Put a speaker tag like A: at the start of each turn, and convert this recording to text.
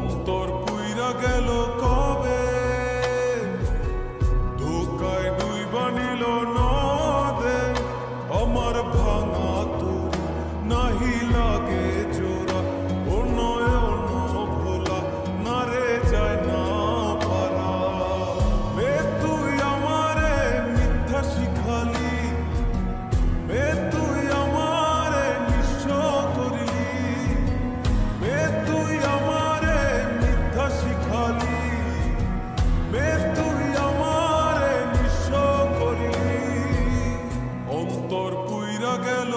A: অন্তর পুইরা গেল কবে, ধোকায় ডুইবা নিল নদে। আমার ভাঙা তরি নাহি লাগে জোড়া, ও নয়ন ভোলা না রে যায় না পারা। মে তুই আমারে মিথ্যা শিখালি, মে তুই আমারে নিঃস্ব করলি, মে তুই আমারে মিথ্যা শিখালি, মে তুই আমারে নিঃস্ব করলি। অন্তর পুইরা গেল